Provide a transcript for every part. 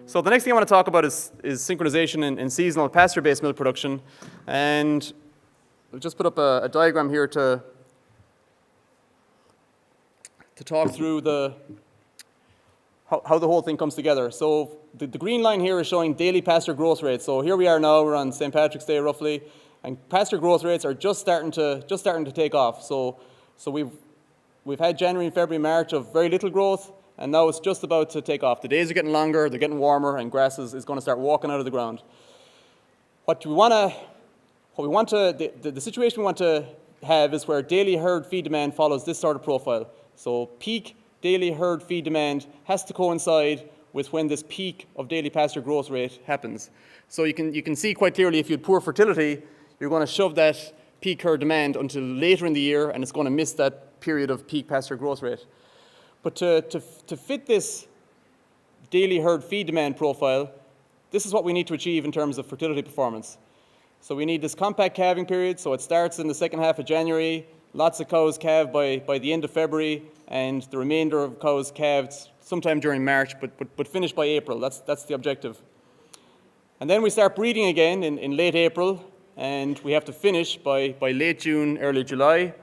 So the next thing I want to talk about is synchronization in seasonal pasture-based milk production. And I'll just put up a diagram here to talk through how the whole thing comes together. So the green line here is showing daily pasture growth rates. So here we are now, we're on St. Patrick's Day roughly, and pasture growth rates are just starting to take off. So we've had January and February, March of very little growth, and now it's just about to take off. The days are getting longer, they're getting warmer, and grass is going to start walking out of the ground. The situation we want to have is where daily herd feed demand follows this sort of profile. So peak daily herd feed demand has to coincide with when this peak of daily pasture growth rate happens. So you can see quite clearly if you had poor fertility, you're going to shove that peak herd demand until later in the year, and it's going to miss that period of peak pasture growth rate. But to fit this daily herd feed demand profile, this is what we need to achieve in terms of fertility performance. So we need this compact calving period, so it starts in the second half of January, lots of cows calved by the end of February, and the remainder of cows calved sometime during March, but finished by April. That's the objective. And then we start breeding again in late April, and we have to finish by late June, early July.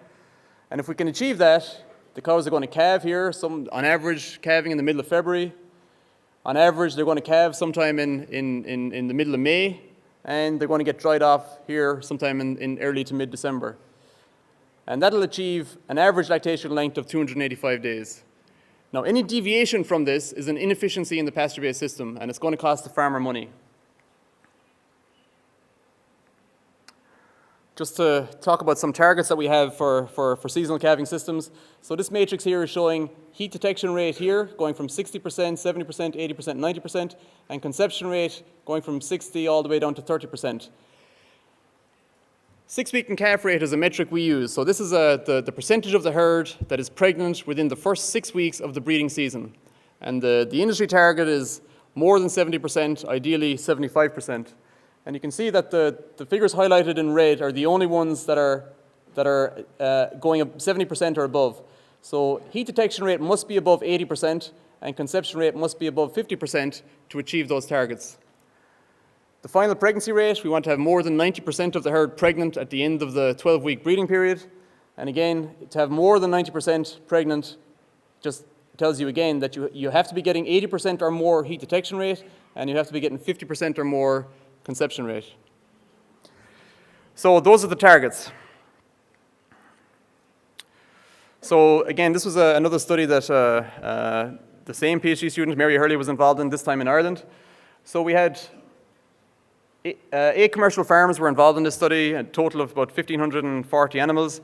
And if we can achieve that, the cows are going to calve here, on average calving in the middle of February. On average, they're going to calve sometime in the middle of May, and they're going to get dried off here sometime in early to mid-December. And that'll achieve an average lactation length of 285 days. Now, any deviation from this is an inefficiency in the pasture-based system, and it's going to cost the farmer money. Just to talk about some targets that we have for seasonal calving systems. So this matrix here is showing heat detection rate here, going from 60%, 70%, 80%, 90%, and conception rate going from 60 all the way down to 30%. 6-week and calf rate is a metric we use. So this is the percentage of the herd that is pregnant within the first 6 weeks of the breeding season. And the industry target is more than 70%, ideally 75%. And you can see that the figures highlighted in red are the only ones that are going up 70% or above. So heat detection rate must be above 80%, and conception rate must be above 50% to achieve those targets. The final pregnancy rate, we want to have more than 90% of the herd pregnant at the end of the 12-week breeding period. And again, to have more than 90% pregnant just tells you again that you have to be getting 80% or more heat detection rate, and you have to be getting 50% or more conception rate. So those are the targets. So again, this was another study that the same PhD student, Mary Hurley, was involved in, this time in Ireland. So we had 8 commercial farms were involved in this study, a total of about 1,540 animals.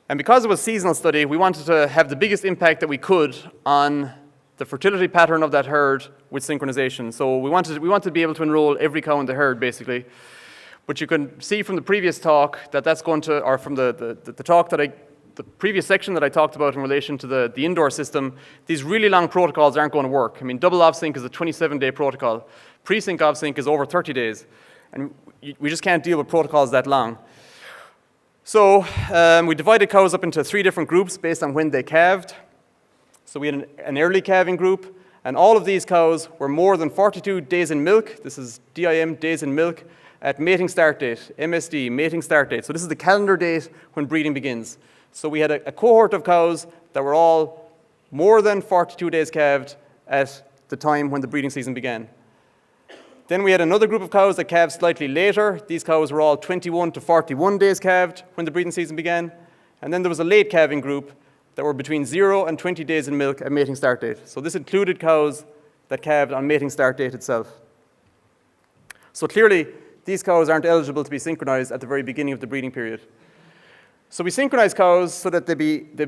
And because it was a seasonal study, we wanted to have the biggest impact that we could on the fertility pattern of that herd with synchronization. So we wanted to be able to enroll every cow in the herd, basically. But you can see from the previous talk that's going to, or from the talk the previous section that I talked about in relation to the indoor system, these really long protocols aren't going to work. I mean, double off-sync is a 27-day protocol. Pre-sync off-sync is over 30 days. And we just can't deal with protocols that long. So we divided cows up into 3 different groups based on when they calved. So we had an early calving group, and all of these cows were more than 42 days in milk. This is DIM, days in milk, at mating start date, MSD, mating start date. So this is the calendar date when breeding begins. So we had a cohort of cows that were all more than 42 days calved at the time when the breeding season began. Then we had another group of cows that calved slightly later. These cows were all 21 to 41 days calved when the breeding season began. And then there was a late calving group that were between 0 and 20 days in milk at mating start date. So this included cows that calved on mating start date itself. So clearly, these cows aren't eligible to be synchronized at the very beginning of the breeding period. So we synchronize cows so that they'd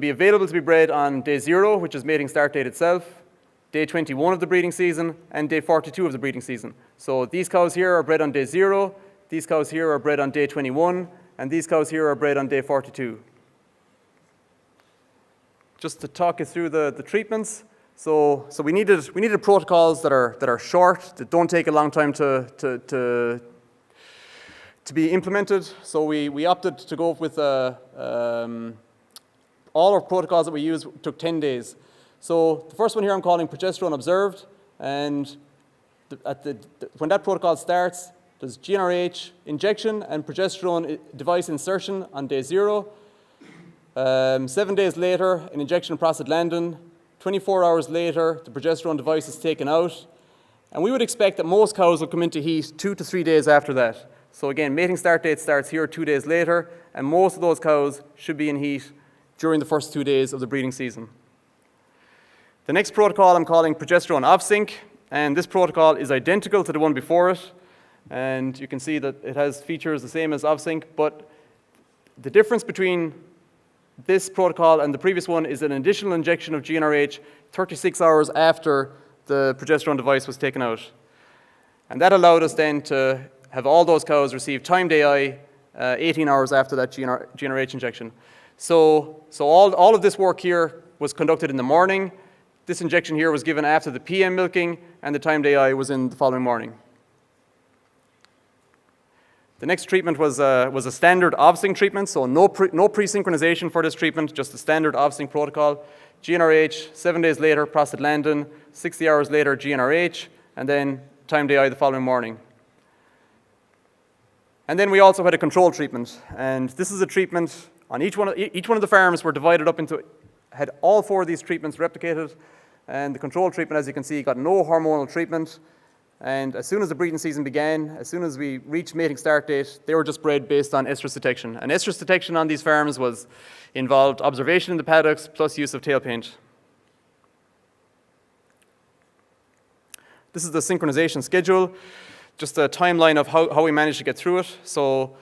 be available to be bred on day 0, which is mating start date itself, day 21 of the breeding season, and day 42 of the breeding season. So these cows here are bred on day 0, these cows here are bred on day 21, and these cows here are bred on day 42. Just to talk you through the treatments. So we needed protocols that are short, that don't take a long time to be implemented. So we opted to go with all our protocols that we used took 10 days. So the first one here I'm calling progesterone observed, and when that protocol starts, there's GnRH injection and progesterone device insertion on day 0. 7 days later, an injection of prostaglandin. 24 hours later, the progesterone device is taken out. And we would expect that most cows will come into heat 2 to 3 days after that. So again, mating start date starts here 2 days later, and most of those cows should be in heat during the first 2 days of the breeding season. The next protocol I'm calling progesterone off-sync, and this protocol is identical to the one before it. And you can see that it has features the same as off-sync, but the difference between this protocol and the previous one is an additional injection of GnRH 36 hours after the progesterone device was taken out. And that allowed us then to have all those cows receive timed AI 18 hours after that GnRH injection. So all of this work here was conducted in the morning. This injection here was given after the PM milking, and the timed AI was in the following morning. The next treatment was a standard off-sync treatment, so no pre-synchronization for this treatment, just the standard off-sync protocol. GnRH, 7 days later, prostaglandin, 60 hours later, GnRH, and then timed AI the following morning. And then we also had a control treatment, and this is a treatment on each one of the farms were divided up into, had all 4 of these treatments replicated, and the control treatment, as you can see, got no hormonal treatment. And as soon as the breeding season began, as soon as we reached mating start date, they were just bred based on estrus detection. And estrus detection on these farms involved observation in the paddocks plus use of tail paint. This is the synchronization schedule, just a timeline of how we managed to get through it. So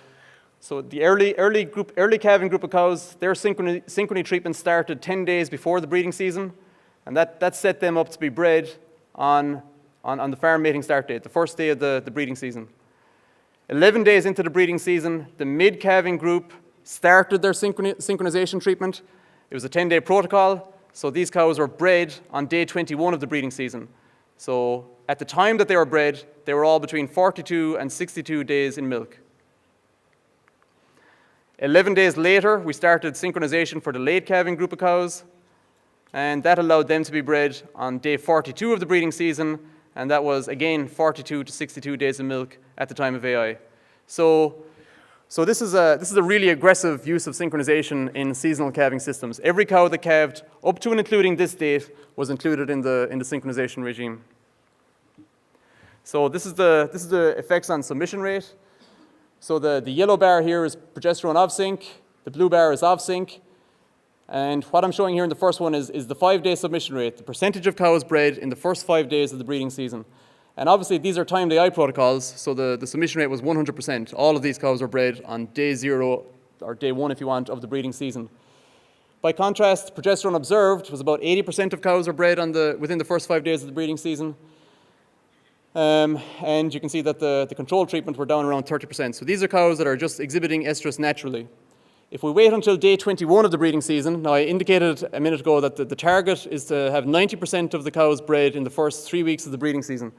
the early calving group of cows, their synchrony treatment started 10 days before the breeding season, and that set them up to be bred on the farm mating start date, the first day of the breeding season. 11 days into the breeding season, the mid-calving group started their synchronization treatment. It was a 10-day protocol, so these cows were bred on day 21 of the breeding season. So at the time that they were bred, they were all between 42 and 62 days in milk. 11 days later, we started synchronization for the late calving group of cows, and that allowed them to be bred on day 42 of the breeding season, and that was, again, 42 to 62 days of milk at the time of AI. So this is a really aggressive use of synchronization in seasonal calving systems. Every cow that calved up to and including this date was included in the synchronization regime. So this is the effects on submission rate. So the yellow bar here is progesterone off-sync, the blue bar is off-sync, and what I'm showing here in the first one is the 5-day submission rate, the percentage of cows bred in the first 5 days of the breeding season. And obviously these are timed AI protocols, so the submission rate was 100%. All of these cows were bred on day 0, or day 1 if you want, of the breeding season. By contrast, progesterone observed was about 80% of cows were bred within the first 5 days of the breeding season. And you can see that the control treatment were down around 30%. So these are cows that are just exhibiting estrus naturally. If we wait until day 21 of the breeding season, now I indicated a minute ago that the target is to have 90% of the cows bred in the first 3 weeks of the breeding season.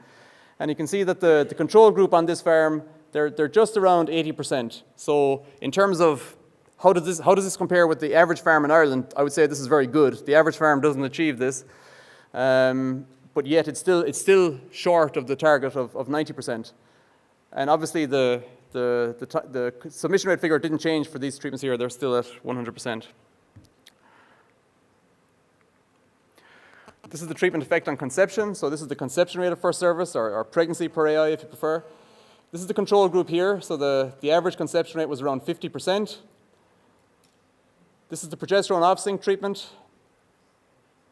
And you can see that the control group on this farm, they're just around 80%. So in terms of how does this compare with the average farm in Ireland, I would say this is very good. The average farm doesn't achieve this, but yet it's still short of the target of 90%. And obviously the submission rate figure didn't change for these treatments here. They're still at 100%. This is the treatment effect on conception. So this is the conception rate of first service, or pregnancy per AI if you prefer. This is the control group here. So the average conception rate was around 50%. This is the progesterone off-sync treatment.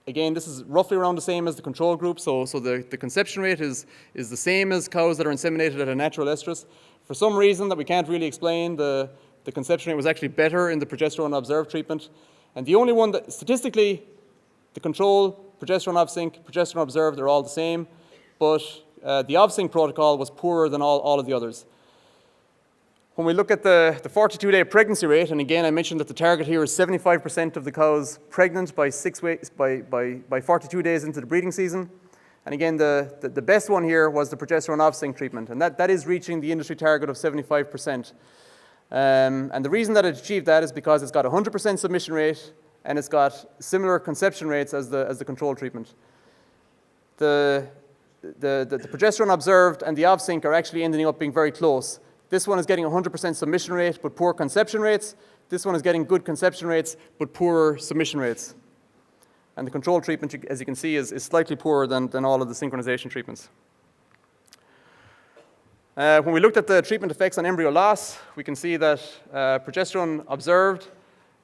Again, this is roughly around the same as the control group. So the conception rate is the same as cows that are inseminated at a natural estrus. For some reason that we can't really explain, the conception rate was actually better in the progesterone observed treatment. And the only one that, statistically, the control, progesterone off-sync, progesterone observed, they're all the same. But the off-sync protocol was poorer than all of the others. When we look at the 42-day pregnancy rate, and again, I mentioned that the target here is 75% of the cows pregnant by 6 weeks, by 42 days into the breeding season. And again, the best one here was the progesterone off-sync treatment, and that is reaching the industry target of 75%. And the reason that it achieved that is because it's got 100% submission rate, and it's got similar conception rates as the control treatment. The the progesterone observed and the OVSync are actually ending up being very close. This one is getting 100% submission rate but poor conception rates. This one is getting good conception rates but poor submission rates. And the control treatment, as you can see, is slightly poorer than all of the synchronization treatments. When we looked at the treatment effects on embryo loss, we can see that progesterone observed,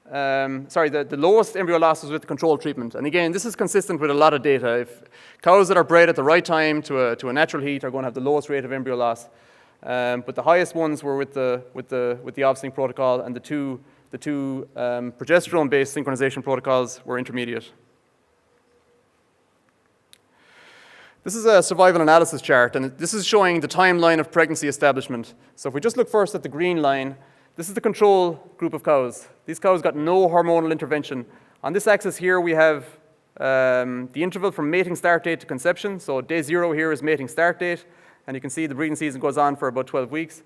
the lowest embryo loss was with the control treatment. And again, this is consistent with a lot of data. If cows that are bred at the right time to a natural heat are going to have the lowest rate of embryo loss. But the highest ones were with the OVSync protocol, and the two progesterone-based synchronization protocols were intermediate. This is a survival analysis chart, and this is showing the timeline of pregnancy establishment. So if we just look first at the green line, this is the control group of cows. These cows got no hormonal intervention. On this axis here, we have the interval from mating start date to conception. So day 0 here is mating start date, and you can see the breeding season goes on for about 12 weeks.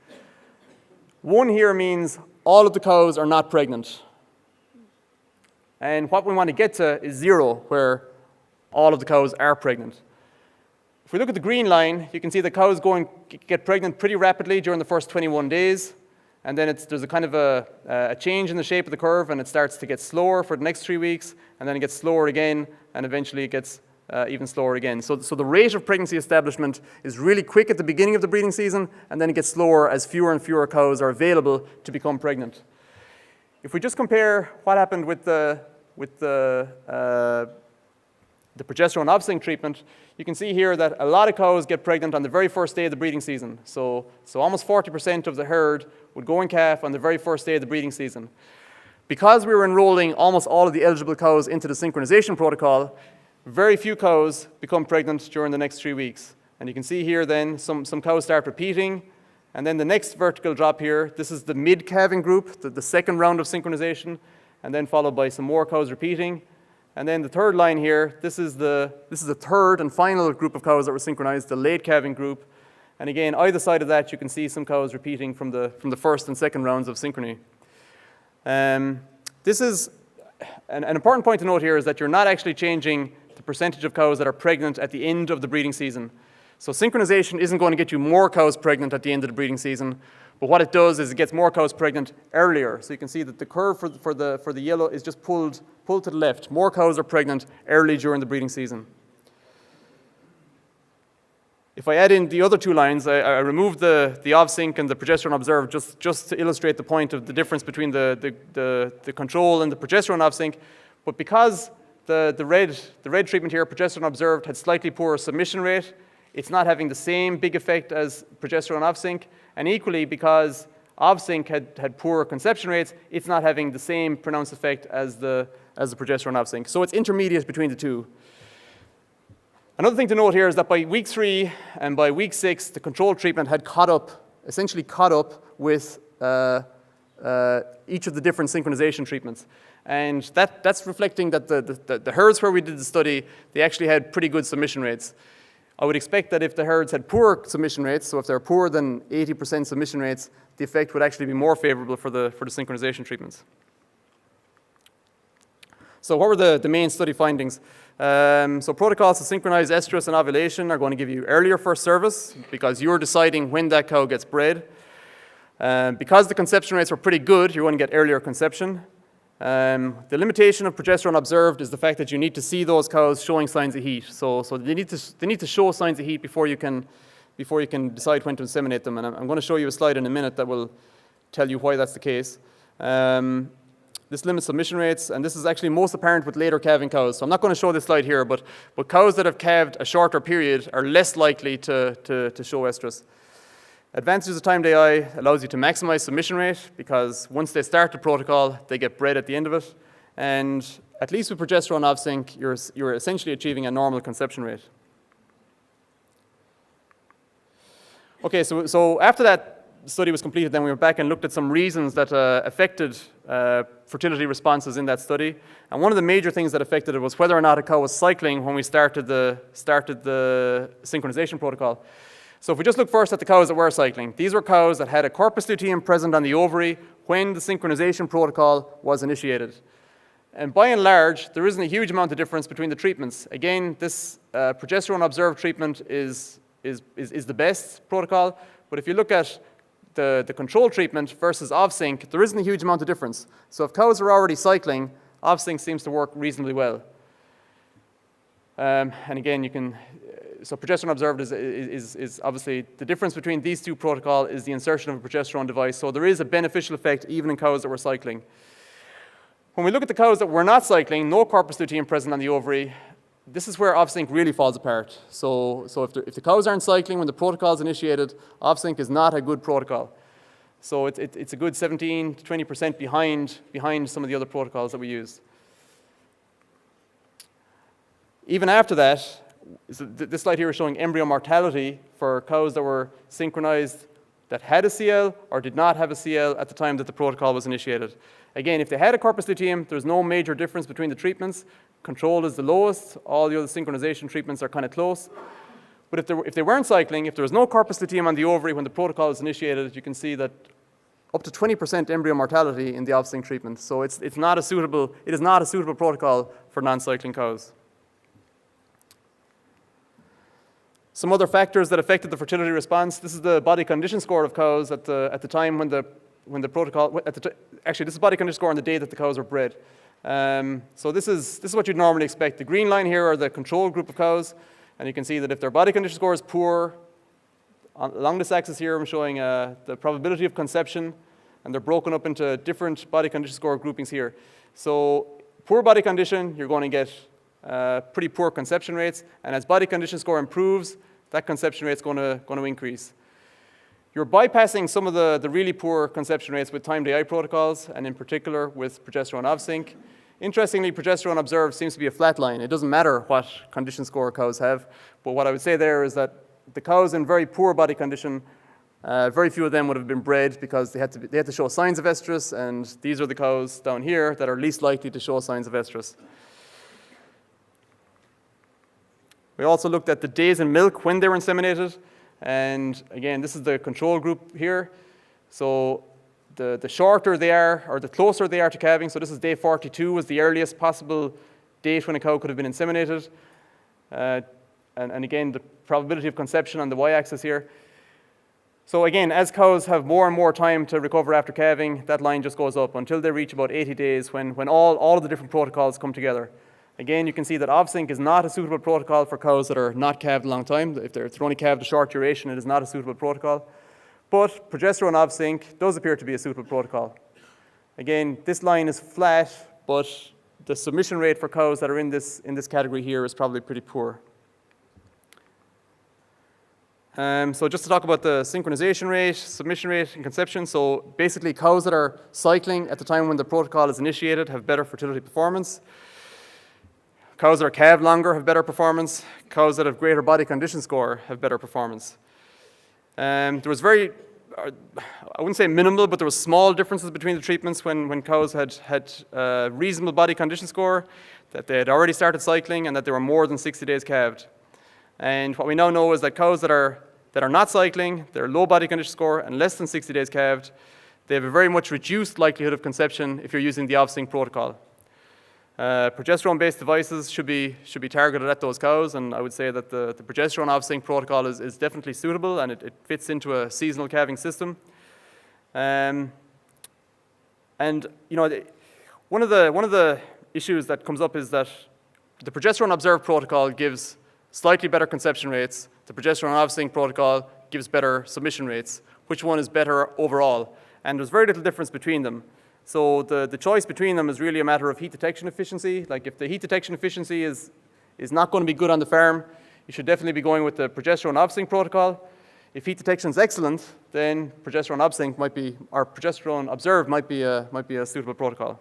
1 here means all of the cows are not pregnant. And what we want to get to is 0, where all of the cows are pregnant. If we look at the green line, you can see the cows get pregnant pretty rapidly during the first 21 days. And then there's a kind of a change in the shape of the curve, and it starts to get slower for the next 3 weeks, and then it gets slower again, and eventually it gets even slower again. So the rate of pregnancy establishment is really quick at the beginning of the breeding season, and then it gets slower as fewer and fewer cows are available to become pregnant. If we just compare what happened with the progesterone OVSync treatment, you can see here that a lot of cows get pregnant on the very first day of the breeding season. So almost 40% of the herd would go in calf on the very first day of the breeding season. Because we were enrolling almost all of the eligible cows into the synchronization protocol, very few cows become pregnant during the next 3 weeks. And you can see here then some cows start repeating, and then the next vertical drop here, this is the mid-calving group, the second round of synchronization, and then followed by some more cows repeating. And then the third line here, this is the third and final group of cows that were synchronized, the late calving group. And again, either side of that, you can see some cows repeating from the first and second rounds of synchrony. This is an important point to note here is that you're not actually changing the percentage of cows that are pregnant at the end of the breeding season. So synchronization isn't going to get you more cows pregnant at the end of the breeding season, but what it does is it gets more cows pregnant earlier. So you can see that the curve for the yellow is just pulled to the left. More cows are pregnant early during the breeding season. If I add in the other 2 lines, I removed the OVSync and the progesterone observed just to illustrate the point of the difference between the control and the progesterone OVSync. But because the red treatment here, progesterone observed, had slightly poorer submission rate, it's not having the same big effect as progesterone OVSync. And equally, because OVSync had poorer conception rates, it's not having the same pronounced effect as the progesterone OVSync. So it's intermediate between the two. Another thing to note here is that by week 3 and by week 6, the control treatment had essentially caught up with each of the different synchronization treatments. And that's reflecting that the herds where we did the study, they actually had pretty good submission rates. I would expect that if the herds had poor submission rates, so if they're poorer than 80% submission rates, the effect would actually be more favorable for the synchronization treatments. So what were the main study findings? So protocols to synchronize estrus and ovulation are going to give you earlier first service because you're deciding when that cow gets bred. Because the conception rates were pretty good, you're going to get earlier conception. The limitation of progesterone observed is the fact that you need to see those cows showing signs of heat. So they need to show signs of heat before you can decide when to inseminate them. And I'm going to show you a slide in a minute that will tell you why that's the case. This limits submission rates, and this is actually most apparent with later calving cows. So I'm not going to show this slide here, but cows that have calved a shorter period are less likely to show estrus. Advantages of timed AI allows you to maximize submission rate because once they start the protocol, they get bred at the end of it. And at least with progesterone OVSync, you're essentially achieving a normal conception rate. Okay, so after that study was completed, then we went back and looked at some reasons that affected fertility responses in that study. And one of the major things that affected it was whether or not a cow was cycling when we started the synchronization protocol. So if we just look first at the cows that were cycling, these were cows that had a corpus luteum present on the ovary when the synchronization protocol was initiated. And by and large, there isn't a huge amount of difference between the treatments. Again, this progesterone observed treatment is the best protocol, but if you look at the control treatment versus OffSync, there isn't a huge amount of difference. So if cows are already cycling, OffSync seems to work reasonably well. And again, so progesterone observed is obviously, the difference between these two protocols is the insertion of a progesterone device. So there is a beneficial effect even in cows that were cycling. When we look at the cows that were not cycling, no corpus luteum present on the ovary, this is where OffSync really falls apart. So if the cows aren't cycling when the protocol is initiated, OffSync is not a good protocol. So it's a good 17 to 20% behind some of the other protocols that we use. Even after that, this slide here is showing embryo mortality for cows that were synchronized that had a CL or did not have a CL at the time that the protocol was initiated. Again, if they had a corpus luteum, there's no major difference between the treatments. Control is the lowest. All the other synchronization treatments are kind of close. But if they weren't cycling, if there was no corpus luteum on the ovary when the protocol was initiated, you can see that up to 20% embryo mortality in the OffSync treatment. So it is not a suitable protocol for non-cycling cows. Some other factors that affected the fertility response. This is the body condition score of cows at the time when the protocol. Actually, this is body condition score on the day that the cows were bred. So this is what you'd normally expect. The green line here are the control group of cows, and you can see that if their body condition score is poor, along this axis here, I'm showing the probability of conception, and they're broken up into different body condition score groupings here. So poor body condition, you're going to get pretty poor conception rates, and as body condition score improves, that conception rate is going to increase. You're bypassing some of the really poor conception rates with timed AI protocols, and in particular with progesterone OffSync. Interestingly, progesterone observed seems to be a flat line. It doesn't matter what condition score cows have, but what I would say there is that the cows in very poor body condition, very few of them would have been bred because they had to show signs of estrus, and these are the cows down here that are least likely to show signs of estrus. We also looked at the days in milk when they were inseminated, and again, this is the control group here. So the shorter they are, or the closer they are to calving, so this is day 42 was the earliest possible date when a cow could have been inseminated. And again, the probability of conception on the y-axis here. So again, as cows have more and more time to recover after calving, that line just goes up until they reach about 80 days when all of the different protocols come together. Again, you can see that OffSync is not a suitable protocol for cows that are not calved a long time. If they're only calved a short duration, it is not a suitable protocol. But progesterone OffSync does appear to be a suitable protocol. Again, this line is flat, but the submission rate for cows that are in this category here is probably pretty poor. So just to talk about the synchronization rate, submission rate, and conception. So basically, cows that are cycling at the time when the protocol is initiated have better fertility performance. Cows that are calved longer have better performance. Cows that have greater body condition score have better performance. There was I wouldn't say minimal, but there was small differences between the treatments when cows had reasonable body condition score, that they had already started cycling, and that they were more than 60 days calved. And what we now know is that cows that are not cycling, they're low body condition score and less than 60 days calved, they have a very much reduced likelihood of conception if you're using the OffSync protocol. Progesterone-based devices should be targeted at those cows, and I would say that the progesterone OffSync protocol is definitely suitable, and it fits into a seasonal calving system. And you know, one of the issues that comes up is that the progesterone observed protocol gives slightly better conception rates. The progesterone OffSync protocol gives better submission rates. Which one is better overall? And there's very little difference between them. So the choice between them is really a matter of heat detection efficiency. Like if the heat detection efficiency is not going to be good on the farm, you should definitely be going with the progesterone OffSync protocol. If heat detection is excellent, then progesterone OffSync might be, or progesterone observed might be a suitable protocol.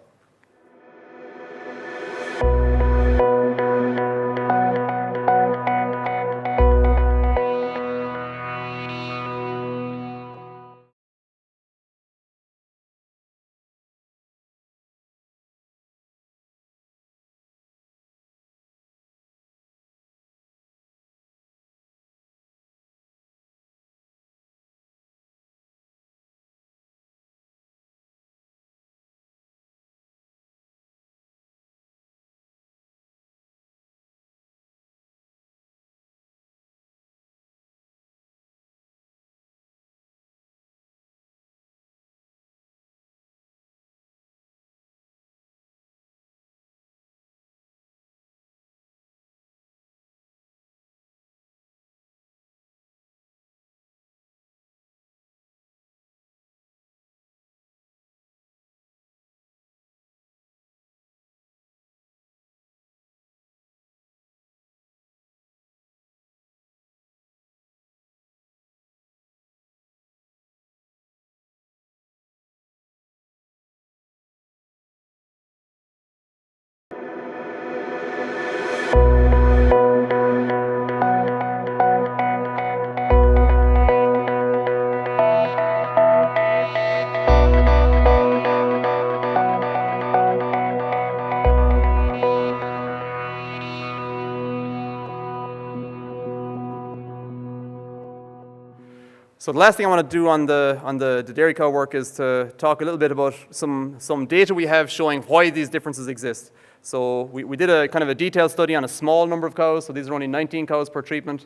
So the last thing I want to do on the dairy cow work is to talk a little bit about some data we have showing why these differences exist. So we did a kind of a detailed study on a small number of cows, so these are only 19 cows per treatment.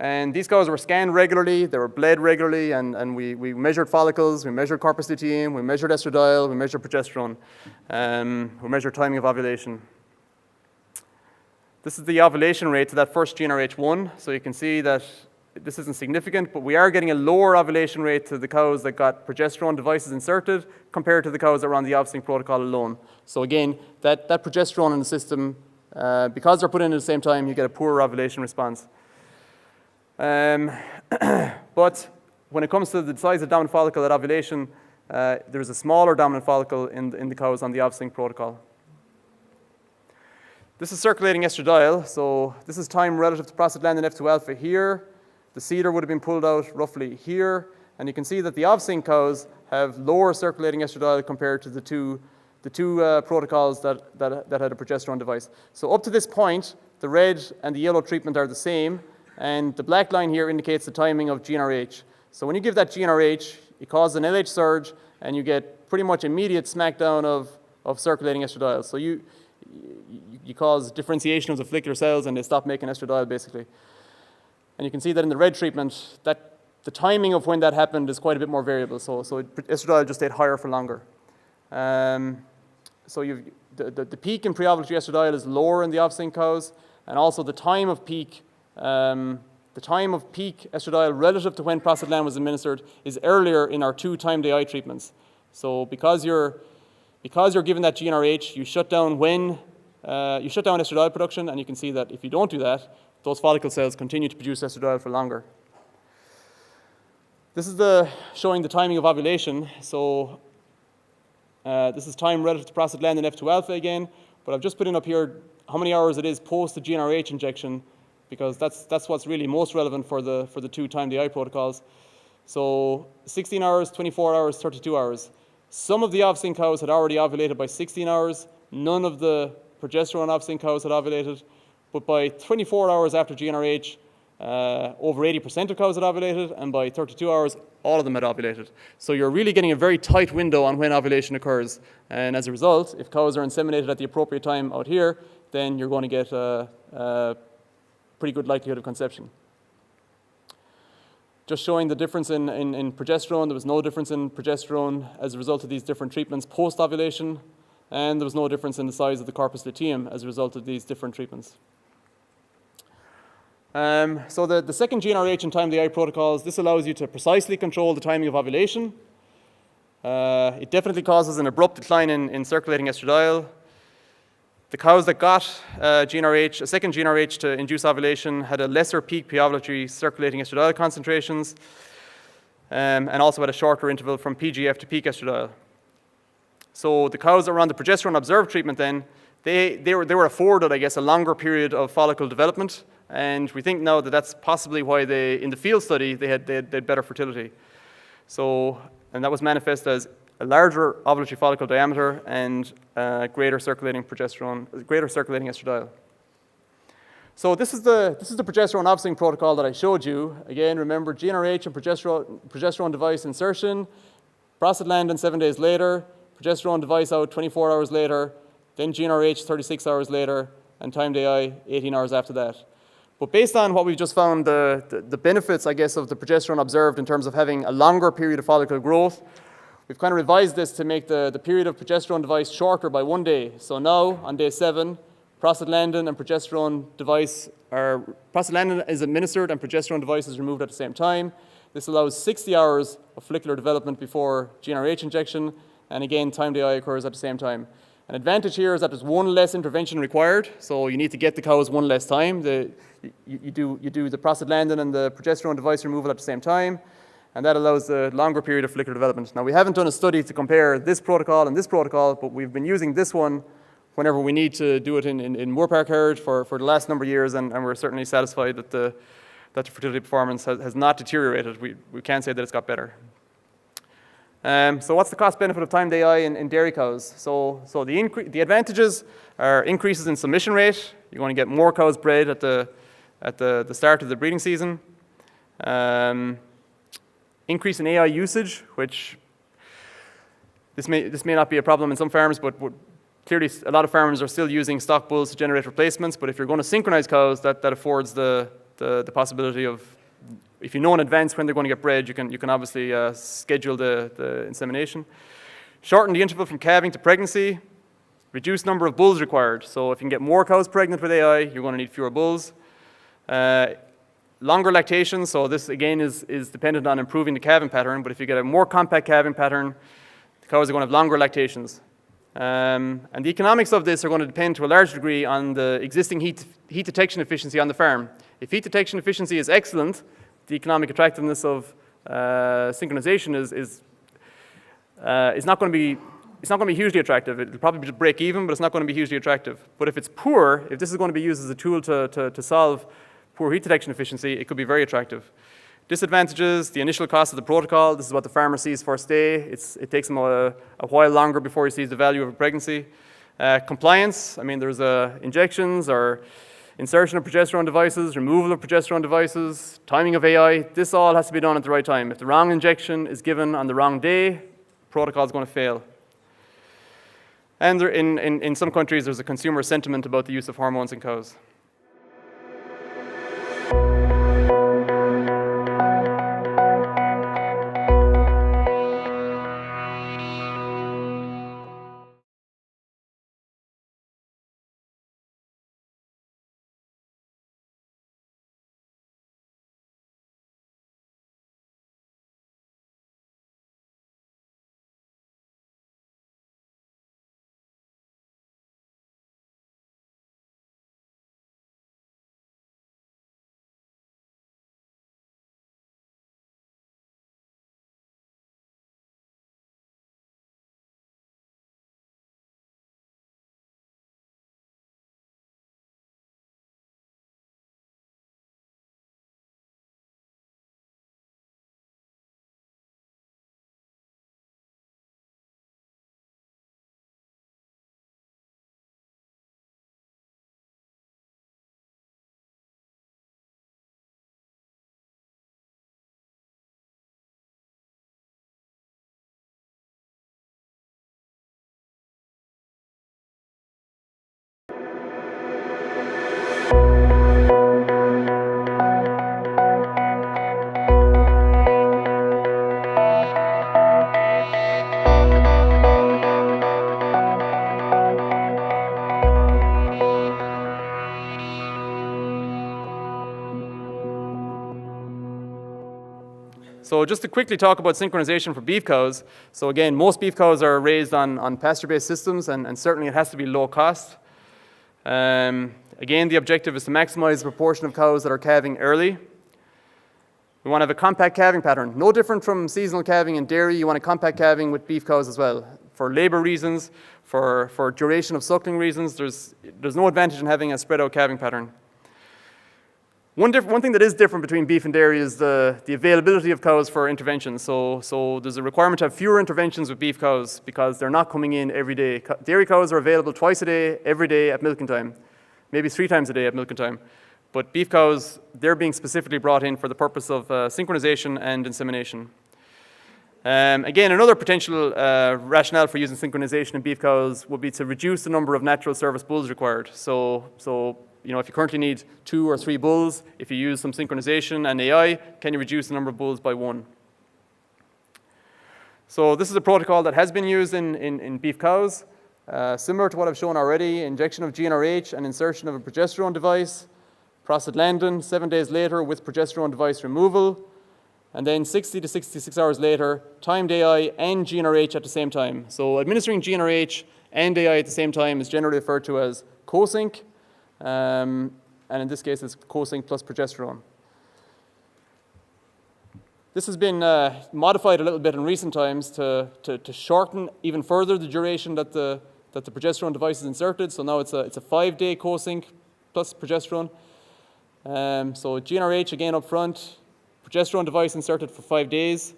And these cows were scanned regularly, they were bled regularly, and we measured follicles, we measured corpus luteum, we measured estradiol, we measured progesterone, we measured timing of ovulation. This is the ovulation rate to that first GnRH1, so you can see that this isn't significant, but we are getting a lower ovulation rate to the cows that got progesterone devices inserted compared to the cows that were on the OVSync protocol alone. So again, that progesterone in the system, because they're put in at the same time, you get a poorer ovulation response. But when it comes to the size of dominant follicle at ovulation, there's a smaller dominant follicle in the cows on the OVSync protocol. This is circulating estradiol, so this is time relative to prostaglandin F2 alpha here. The cedar would have been pulled out roughly here, and you can see that the OVSync cows have lower circulating estradiol compared to the two protocols that had a progesterone device. So up to this point, the red and the yellow treatment are the same, and the black line here indicates the timing of GnRH. So when you give that GnRH, it causes an LH surge, and you get pretty much immediate smackdown of circulating estradiol. So you cause differentiation of the follicular cells, and they stop making estradiol, basically. And you can see that in the red treatment, that the timing of when that happened is quite a bit more variable. So estradiol just stayed higher for longer. So the peak in pre-ovulatory estradiol is lower in the OVSync cows, and also the time of peak estradiol relative to when prostaglandin was administered is earlier in our 2 timed AI treatments. So because you're given that GnRH, you shut down estradiol production, and you can see that if you don't do that, those follicle cells continue to produce estradiol for longer. This is showing the timing of ovulation. So this is time relative to prostaglandin F2 alpha again, but I've just put in up here how many hours it is post the GnRH injection, because that's what's really most relevant for the 2 timed AI protocols. So 16 hours, 24 hours, 32 hours. Some of the OVSync cows had already ovulated by 16 hours. None of the progesterone OVSync cows had ovulated. But by 24 hours after GnRH, over 80% of cows had ovulated, and by 32 hours, all of them had ovulated. So you're really getting a very tight window on when ovulation occurs. And as a result, if cows are inseminated at the appropriate time out here, then you're going to get a pretty good likelihood of conception. Just showing the difference in progesterone. There was no difference in progesterone as a result of these different treatments post-ovulation, and there was no difference in the size of the corpus luteum as a result of these different treatments. So the second GnRH and timed AI protocols, this allows you to precisely control the timing of ovulation. It definitely causes an abrupt decline in circulating estradiol. The cows that got a second GnRH to induce ovulation had a lesser peak pre-ovulatory circulating estradiol concentrations, and also had a shorter interval from PGF to peak estradiol. So the cows that were on the progesterone observed treatment then, they were afforded, I guess, a longer period of follicle development. And we think now that that's possibly why in the field study, they had better fertility. So, and that was manifest as a larger ovulatory follicle diameter and greater circulating estradiol. So this is the progesterone OVSync protocol that I showed you. Again, remember GnRH and progesterone device insertion, prostaglandin 7 days later, progesterone device out 24 hours later, then GnRH 36 hours later, and timed AI 18 hours after that. But based on what we've just found, the benefits, I guess, of the progesterone observed in terms of having a longer period of follicle growth, we've kind of revised this to make the period of progesterone device shorter by 1 day. So now, on day 7, prostaglandin and prostaglandin is administered and progesterone device is removed at the same time. This allows 60 hours of follicular development before GnRH injection, and again, timed AI occurs at the same time. An advantage here is that there's one less intervention required, so you need to get the cows one less time. You do the prostaglandin and the progesterone device removal at the same time, and that allows a longer period of follicular development. Now, we haven't done a study to compare this protocol and this protocol, but we've been using this one whenever we need to do it in Moore Park herd for the last number of years, and we're certainly satisfied that the fertility performance has not deteriorated. We can say that it's got better. So what's the cost benefit of timed AI in dairy cows? So the advantages are increases in submission rate. You're going to get more cows bred at the start of the breeding season. Increase in AI usage, which this may not be a problem in some farms, but clearly a lot of farmers are still using stock bulls to generate replacements. But if you're going to synchronize cows, that affords the possibility of, if you know in advance when they're going to get bred, you can obviously schedule the insemination. Shorten the interval from calving to pregnancy. Reduce number of bulls required. So if you can get more cows pregnant with AI, you're going to need fewer bulls. Longer lactation. So this again is dependent on improving the calving pattern. But if you get a more compact calving pattern, the cows are going to have longer lactations. And the economics of this are going to depend to a large degree on the existing heat detection efficiency on the farm. If heat detection efficiency is excellent, the economic attractiveness of synchronization is not going to be hugely attractive. It'll probably just break even, but it's not going to be hugely attractive. But if it's poor, if this is going to be used as a tool to solve poor heat detection efficiency, it could be very attractive. Disadvantages, the initial cost of the protocol. This is what the farmer sees first day. It takes him a while longer before he sees the value of a pregnancy. Compliance, I mean, there's injections or insertion of progesterone devices, removal of progesterone devices, timing of AI. This all has to be done at the right time. If the wrong injection is given on the wrong day, the protocol is going to fail. And in some countries, there's a consumer sentiment about the use of hormones in cows. So just to quickly talk about synchronization for beef cows. So again, most beef cows are raised on pasture-based systems, and certainly it has to be low cost. Again, the objective is to maximize the proportion of cows that are calving early. We want to have a compact calving pattern. No different from seasonal calving in dairy, you want a compact calving with beef cows as well. For labor reasons, for duration of suckling reasons, there's no advantage in having a spread out calving pattern. One thing that is different between beef and dairy is the availability of cows for interventions. So there's a requirement to have fewer interventions with beef cows because they're not coming in every day. Dairy cows are available twice a day, every day at milking time, maybe 3 times a day at milking time. But beef cows, they're being specifically brought in for the purpose of synchronization and insemination. Again, another potential rationale for using synchronization in beef cows would be to reduce the number of natural service bulls required. So if you currently need 2 or 3 bulls, if you use some synchronization and AI, can you reduce the number of bulls by 1? So this is a protocol that has been used in beef cows, similar to what I've shown already: injection of GnRH and insertion of a progesterone device, prostaglandin 7 days later with progesterone device removal, and then 60 to 66 hours later, timed AI and GnRH at the same time. So administering GnRH and AI at the same time is generally referred to as co-sync. And in this case, it's co-sync plus progesterone. This has been modified a little bit in recent times to shorten even further the duration that the progesterone device is inserted. So now it's a 5-day co-sync plus progesterone. So GnRH again up front, progesterone device inserted for 5 days.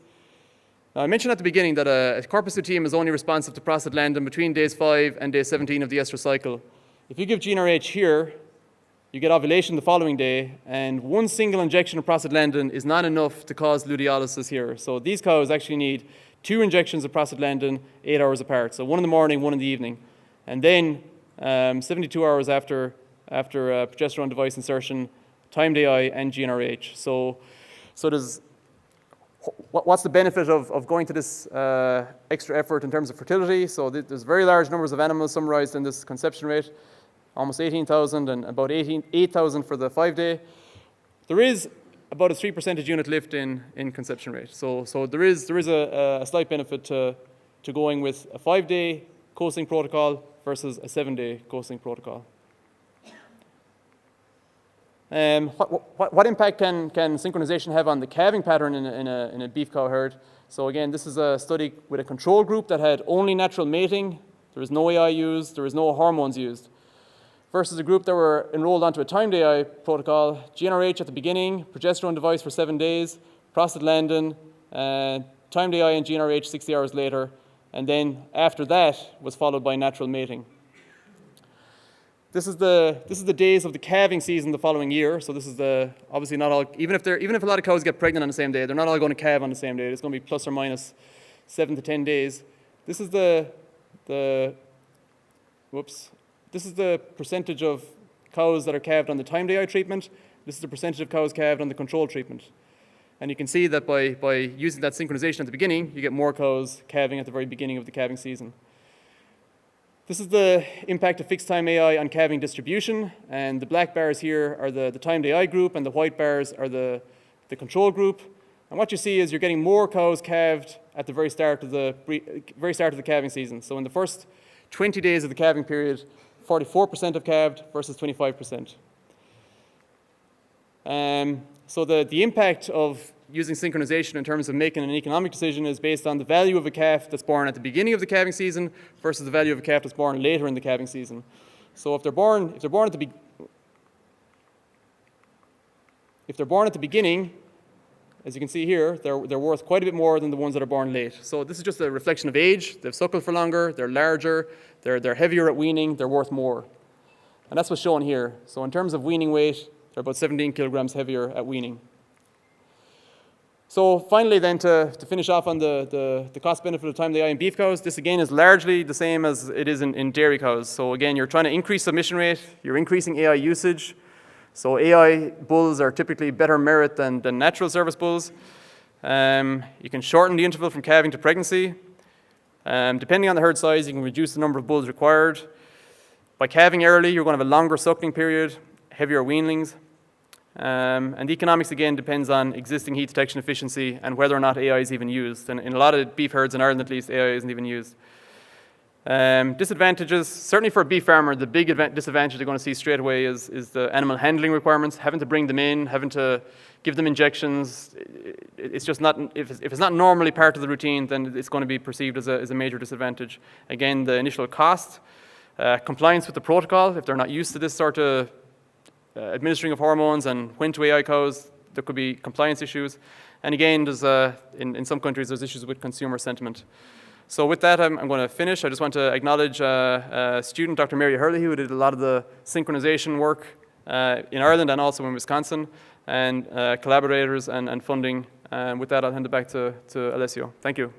Now, I mentioned at the beginning that a corpus luteum is only responsive to prostaglandin between days 5 and day 17 of the estrous cycle. If you give GnRH here, you get ovulation the following day, and one single injection of prostaglandin is not enough to cause luteolysis here. So these cows actually need 2 injections of prostaglandin 8 hours apart. So one in the morning, one in the evening. And then 72 hours after progesterone device insertion, timed AI and GnRH. So there's, what's the benefit of going to this extra effort in terms of fertility? So there's very large numbers of animals summarized in this conception rate, almost 18,000 and about 8,000 for the 5-day. There is about a 3% unit lift in conception rate. So there is a slight benefit to going with a 5-day co-sync protocol versus a 7-day co-sync protocol. What impact can synchronization have on the calving pattern in a beef cow herd? So again, this is a study with a control group that had only natural mating. There was no AI used. There was no hormones used. Versus a group that were enrolled onto a timed AI protocol, GnRH at the beginning, progesterone device for 7 days, prostaglandin, timed AI and GnRH 60 hours later, and then after that was followed by natural mating. This is the days of the calving season the following year. So this is obviously not all, even if a lot of cows get pregnant on the same day, they're not all going to calve on the same day. It's going to be plus or minus 7 to 10 days. This is This is the percentage of cows that are calved on the timed AI treatment. This is the percentage of cows calved on the control treatment. And you can see that by using that synchronization at the beginning, you get more cows calving at the very beginning of the calving season. This is the impact of fixed time AI on calving distribution. And the black bars here are the timed AI group, and the white bars are the control group. And what you see is you're getting more cows calved at the very start of the calving season. So in the first 20 days of the calving period, 44% have calved versus 25%. So the impact of using synchronization in terms of making an economic decision is based on the value of a calf that's born at the beginning of the calving season versus the value of a calf that's born later in the calving season. So if they're born at the beginning, as you can see here, they're worth quite a bit more than the ones that are born late. So this is just a reflection of age. They've suckled for longer, they're larger, they're heavier at weaning, they're worth more. And that's what's shown here. So in terms of weaning weight, they're about 17 kilograms heavier at weaning. So finally then, to finish off on the cost benefit of timed AI in beef cows, this again is largely the same as it is in dairy cows. So again, you're trying to increase submission rate, you're increasing AI usage. So AI bulls are typically better merit than natural service bulls. You can shorten the interval from calving to pregnancy. Depending on the herd size, you can reduce the number of bulls required. By calving early, you're going to have a longer suckling period, heavier weanlings. And the economics, again, depends on existing heat detection efficiency and whether or not AI is even used. And in a lot of beef herds in Ireland, at least, AI isn't even used. Disadvantages, certainly for a beef farmer, the big disadvantage they're going to see straight away is the animal handling requirements, having to bring them in, having to give them injections. It's just not, if it's not normally part of the routine, then it's going to be perceived as a major disadvantage. Again, the initial cost, compliance with the protocol, if they're not used to this sort of administering of hormones and when to AI cows, there could be compliance issues. And again, there's in some countries, there's issues with consumer sentiment. So with that, I'm going to finish. I just want to acknowledge a student, Dr. Mary Hurley, who did a lot of the synchronization work in Ireland and also in Wisconsin, and collaborators and funding. With that, I'll hand it back to Alessio. Thank you.